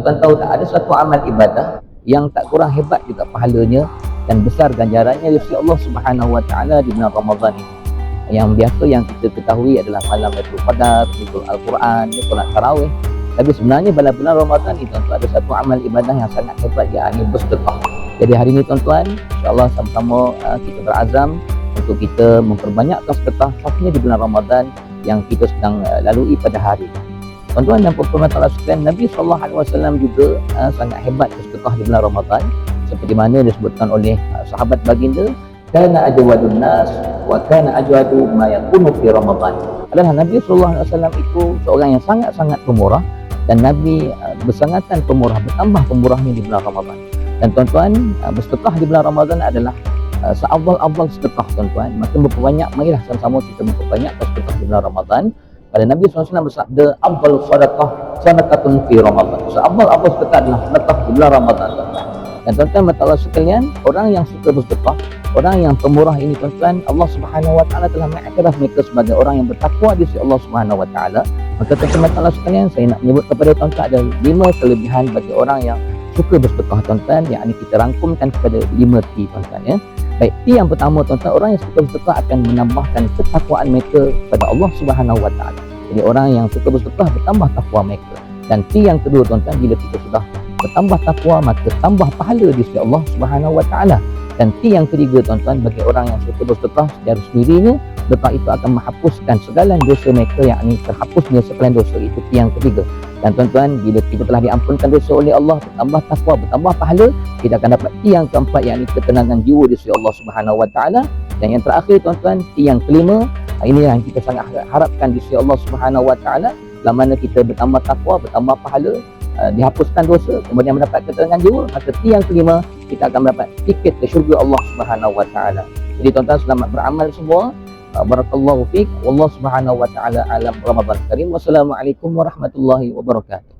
tuan tahu tak, ada satu amal ibadah yang tak kurang hebat juga pahalanya dan besar ganjarannya di sisi Allah Subhanahu Wa Taala di bulan Ramadan ini. Yang biasa yang kita ketahui adalah malam Lailatul Qadar, nuzul Al-Quran, solat tarawih. Tapi sebenarnya pada bulan Ramadan ini tuan-tuan ada satu amal ibadah yang sangat hebat, yakni bersedekah. Jadi hari ini tuan-tuan, insya-Allah sama-sama kita berazam untuk kita memperbanyakkan sedekah, khususnya di bulan Ramadan yang kita sedang lalui pada hari ini. Tuan-tuan dan puan-puan Allah sekalian, Nabi SAW juga sangat hebat bersedekah di bulan Ramadan, seperti mana disebutkan oleh sahabat baginda, kana ajwadun nas wa kana ajwadu ma yakunu fi Ramadan. Adalah Nabi SAW itu seorang yang sangat-sangat pemurah, dan Nabi bersangatan pemurah, bertambah pemurahnya di bulan Ramadan. Dan tuan-tuan, bersedekah di bulan Ramadan adalah seafdal-afdal sedekah tuan-tuan. Maka berbanyak, marilah sama-sama kita memperbanyak sedekah di bulan Ramadan. Pada Nabi SAW bersabda, afdal sedekah sadaqatun fi Ramadan. Seafdal-afdal sedekah adalah sedekah di bulan Ramadan tuan-tuan. Dan tuan-tuan Allah sekalian, orang yang suka bersedekah, orang yang pemurah ini tuan-tuan, Allah Subhanahu Wa Taala telah mengiktiraf mereka sebagai orang yang bertakwa di sisi Allah Subhanahu Wa Taala. Maka tuan-tuan Allah sekalian, saya nak menyebut kepada tuan-tuan ada 5 kelebihan bagi orang yang suka bersedekah tuan-tuan, yang ini kita rangkumkan kepada 5 T tuan-tuan ya. Baik, T yang pertama tuan-tuan, orang yang suka bersedekah akan menambahkan ketakwaan mereka kepada Allah Subhanahu Wa Taala. Jadi orang yang suka bersedekah bertambah takwa mereka. Dan T yang kedua tuan-tuan, bila kita sudah bertambah takwa maka tambah pahala di sisi Allah Subhanahu Wa Taala. Dan T yang ketiga tuan-tuan, bagi orang yang suka bersedekah secara sendirinya, sedekah itu akan menghapuskan segala dosa mereka, yakni terhapusnya segala dosa. Itu T yang ketiga. Dan tuan-tuan, bila kita telah diampunkan dosa oleh Allah, bertambah takwa, bertambah pahala, kita akan dapat T yang keempat, yakni ketenangan jiwa di sisi Allah Subhanahu Wa Taala. Dan yang terakhir tuan-tuan, T yang kelima, ini yang kita sangat harapkan di sisi Allah Subhanahu Wa Taala, dalam mana kita bertambah takwa, bertambah pahala, dihapuskan dosa, kemudian mendapat ketenangan jiwa, maka T yang kelima, kita akan mendapat tiket ke syurga Allah Subhanahu Wa Taala. Jadi tuan-tuan, selamat beramal semua. Barakallahu fiik. Wallahu Subhanahu Wa Taala alam. Ramadan Karim. Wassalamualaikum warahmatullahi wabarakatuh.